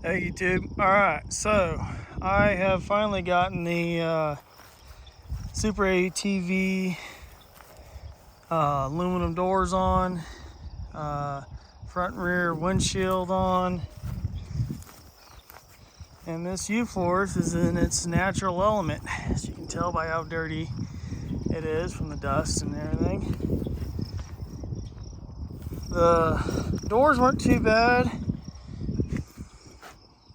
Hey YouTube. Alright, so I have finally gotten the Superatv aluminum doors on, front and rear windshield on, and this UForce is in its natural element, as you can tell by how dirty it is from the dust and everything. The doors weren't too bad.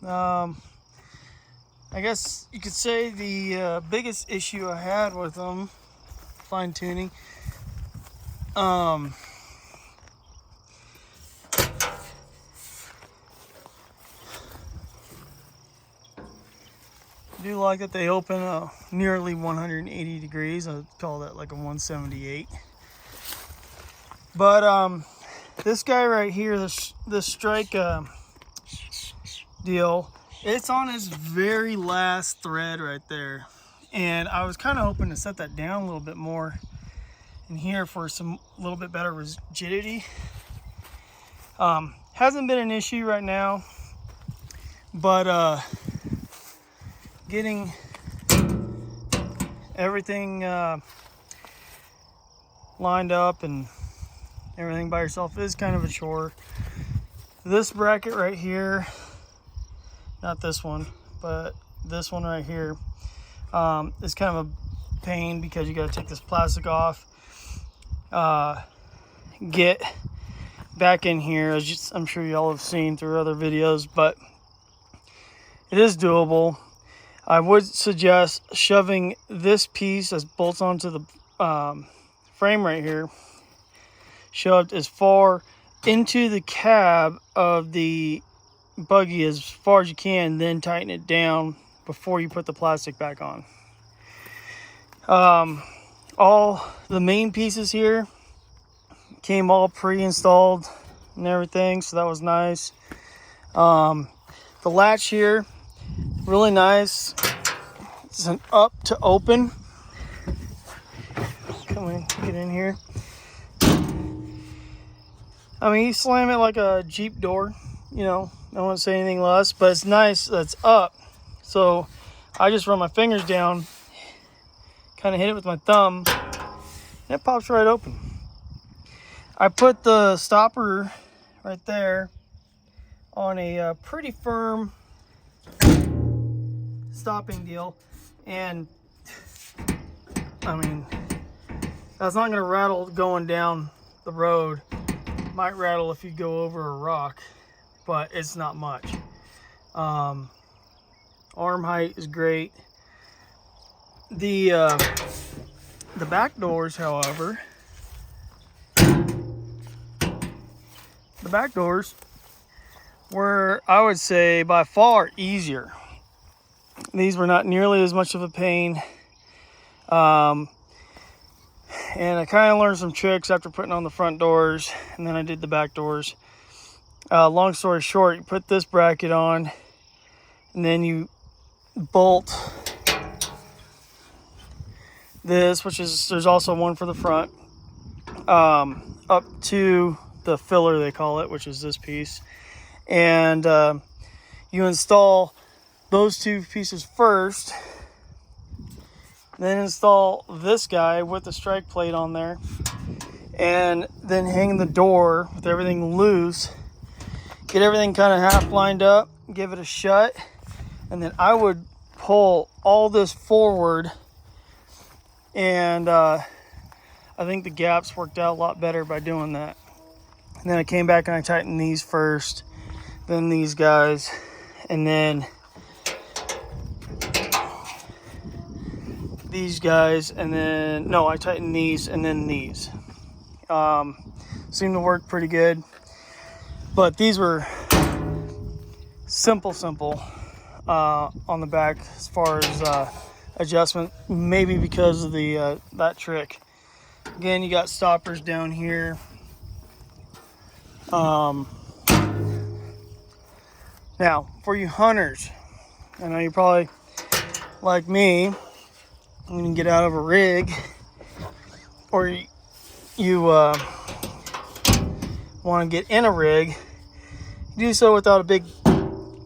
I guess you could say the biggest issue I had with them, fine tuning, I do like that they open nearly 180 degrees. I'd call that like a 178. But this guy right here, this strike deal, it's on his very last thread right there, and I was kind of hoping to set that down a little bit more in here for some little bit better rigidity. Hasn't been an issue right now, but getting everything lined up and everything by yourself is kind of a chore. This bracket right here, not this one, but this one right here, is kind of a pain because you got to take this plastic off, get back in here, as I'm sure y'all have seen through other videos, but it is doable. I would suggest shoving this piece as bolts onto the frame right here, shoved as far into the cab of the buggy as far as you can, then tighten it down before you put the plastic back on. All the main pieces here came all pre-installed and everything, so that was nice. The latch here, really nice. It's an up to open. Come in, get in here. I mean, you slam it like a Jeep door, you know, I don't want to say anything less, but it's nice that's up. So I just run my fingers down, kind of hit it with my thumb, and it pops right open. I put the stopper right there on a pretty firm stopping deal, and I mean, that's not going to rattle going down the road. Might rattle if you go over a rock, but it's not much. Arm height is great. The back doors, however, the back doors were, I would say, by far easier. These were not nearly as much of a pain. And I kind of learned some tricks after putting on the front doors, and then I did the back doors. Long story short, you put this bracket on, and then you bolt this, which is, there's also one for the front, up to the filler, they call it, which is this piece. And you install those two pieces first, then install this guy with the strike plate on there, and then hang the door with everything loose. Get everything kind of half lined up, give it a shut, and then I would pull all this forward, and I think the gaps worked out a lot better by doing that. And then I came back and I tightened these first, then these guys, and then these guys, and then no, I tightened these and then these. Seemed to work pretty good, but these were simple on the back as far as adjustment, maybe because of the that trick. Again, you got stoppers down here. Now for you hunters, I know you're probably like me, when you get out of a rig, or you want to get in a rig, you do so without a big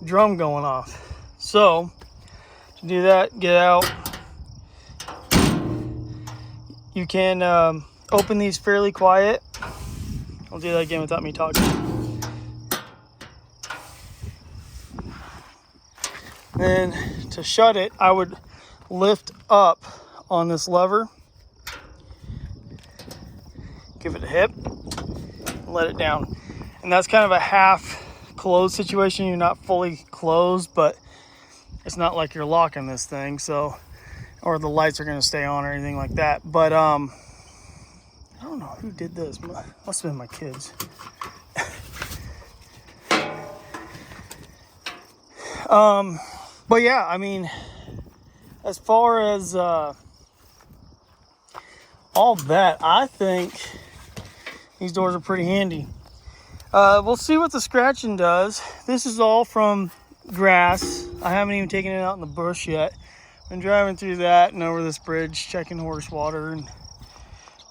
drum going off. So to do that, get out. You can open these fairly quiet. I'll do that again without me talking. Then to shut it, I would lift up on this lever, give it a hip, and let it down. And that's kind of a half closed situation. You're not fully closed, but it's not like you're locking this thing, so, or the lights are going to stay on or anything like that. But I don't know who did this. Must have been my kids. But yeah, I mean, as far as all that, I think these doors are pretty handy. We'll see what the scratching does. This is all from grass. I haven't even taken it out in the bush yet. Been driving through that and over this bridge, checking horse water, and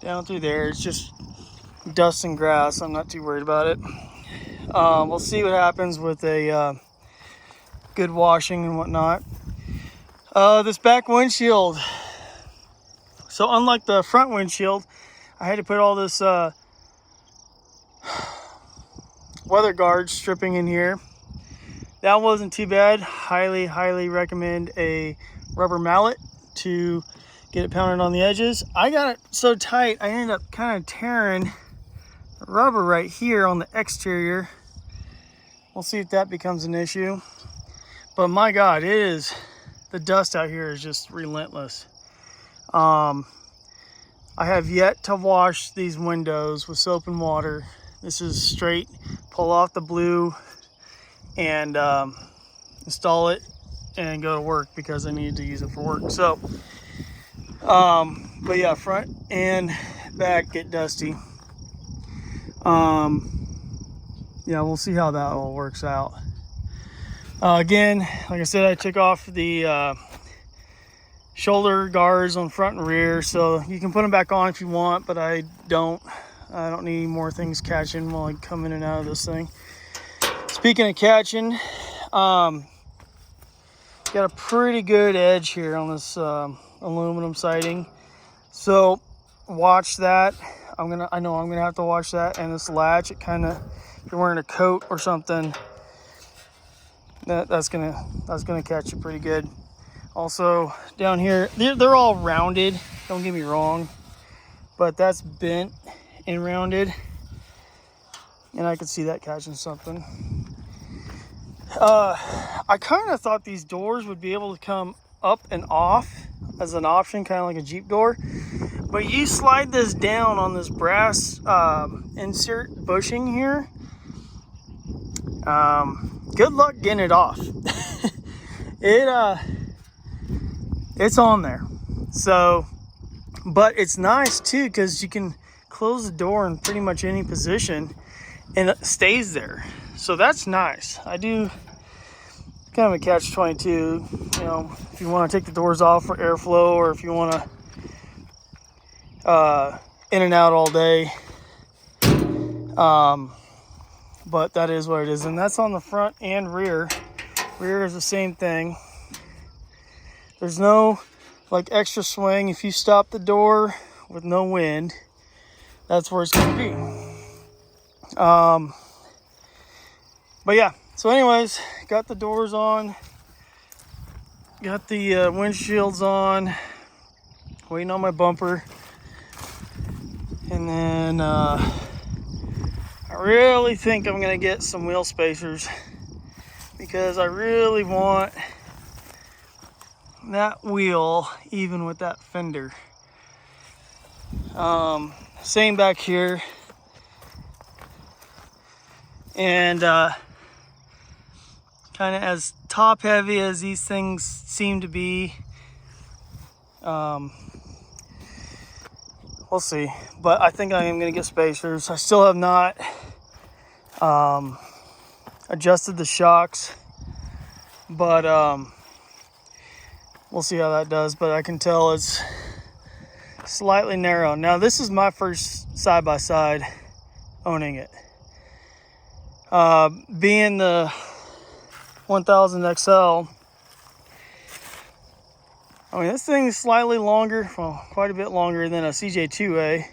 down through there. It's just dust and grass. I'm not too worried about it. We'll see what happens with a good washing and whatnot. This back windshield. So unlike the front windshield, I had to put all this weather guard stripping in here. That wasn't too bad. Highly recommend a rubber mallet to get it pounded on the edges. I got it so tight, I ended up kind of tearing the rubber right here on the exterior. We'll see if that becomes an issue. But my God, the dust out here is just relentless. I have yet to wash these windows with soap and water. This is straight, pull off the blue and install it and go to work because I needed to use it for work. So, but yeah, front and back get dusty. Yeah, we'll see how that all works out. Again, like I said, I took off the shoulder guards on front and rear, so you can put them back on if you want, but I don't need any more things catching while I come in and out of this thing. Speaking of catching, got a pretty good edge here on this aluminum siding, so watch that. I know I'm gonna have to watch that, and this latch, it kind of, if you're wearing a coat or something, that's gonna catch you pretty good. Also down here, they're all rounded, don't get me wrong, but that's bent and rounded, and I could see that catching something. I kind of thought these doors would be able to come up and off as an option, kind of like a Jeep door, but you slide this down on this brass insert bushing here. Good luck getting it off. It's on there. So, but it's nice too, because you can close the door in pretty much any position and it stays there. So that's nice. I do kind of a catch-22, you know, if you want to take the doors off for airflow, or if you want to in and out all day. But that is what it is, and that's on the front and rear. Rear is the same thing. There's no like extra swing. If you stop the door with no wind, that's where it's going to be. But yeah, so anyways, got the doors on, got the windshields on, waiting on my bumper, and then I really think I'm gonna get some wheel spacers, because I really want that wheel even with that fender. Same back here, and kind of as top heavy as these things seem to be, we'll see. But I think I am going to get spacers. I still have not adjusted the shocks, but we'll see how that does. But I can tell it's slightly narrow. Now this is my first side-by-side owning it. Being the 1000 XL. I mean, this thing is slightly longer, well, quite a bit longer than a CJ2A,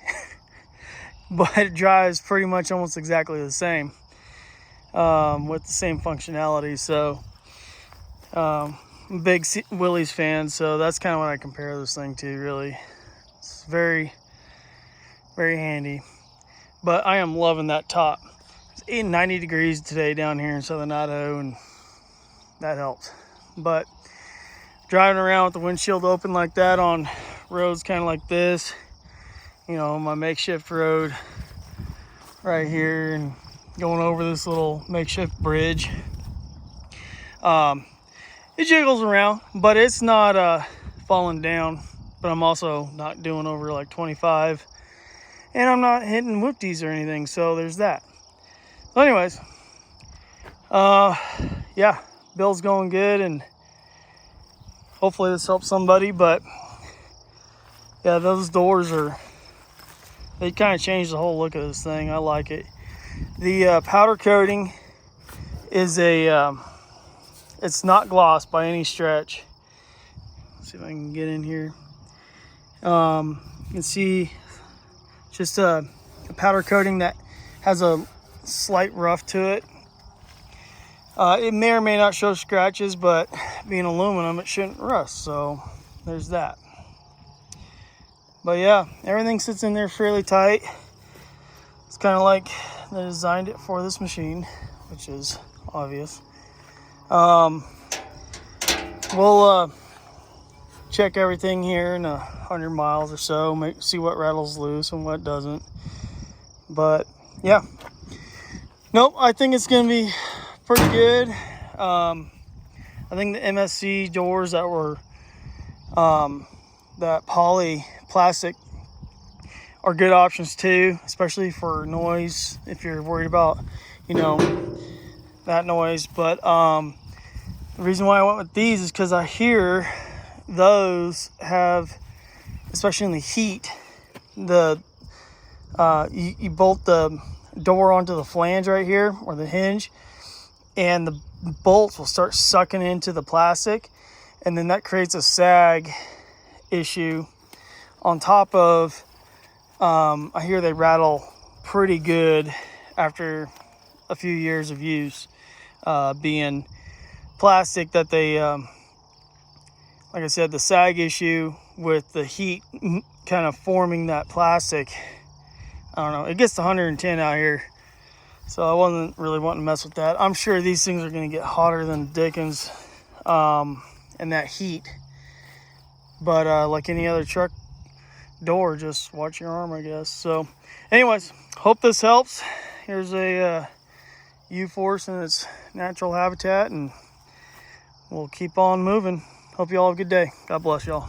but it drives pretty much almost exactly the same, with the same functionality. So, I'm a big Willys fan, so that's kind of what I compare this thing to, really. It's very, very handy. But I am loving that top. It's 90 degrees today down here in southern Idaho, and that helps. But driving around with the windshield open like that on roads kind of like this, you know, my makeshift road right here, and going over this little makeshift bridge, it jiggles around, but it's not falling down. But I'm also not doing over like 25, and I'm not hitting whoopties or anything, so there's that. So anyways, yeah, build's going good, and hopefully this helps somebody. But yeah, those doors they kind of changed the whole look of this thing. I like it. The powder coating is it's not gloss by any stretch. Let's see if I can get in here. You can see just a powder coating that has a slight rough to it. It may or may not show scratches, but being aluminum, it shouldn't rust, so there's that. But yeah, everything sits in there fairly tight. It's kind of like they designed it for this machine, which is obvious. We'll check everything here in 100 miles or so, see what rattles loose and what doesn't. But yeah, nope, I think it's gonna be pretty good. I think the MSC doors that were that poly plastic are good options too, especially for noise, if you're worried about, you know, that noise. But the reason why I went with these is because I hear those have, especially in the heat, the you bolt the door onto the flange right here, or the hinge, and the bolts will start sucking into the plastic, and then that creates a sag issue. On top of, I hear they rattle pretty good after a few years of use, being plastic that they, like I said, the sag issue with the heat kind of forming that plastic. I don't know, it gets to 110 out here, so I wasn't really wanting to mess with that. I'm sure these things are going to get hotter than Dickens in that heat. But like any other truck door, just watch your arm, I guess. So anyways, hope this helps. Here's a UForce in its natural habitat, and we'll keep on moving. Hope you all have a good day. God bless y'all.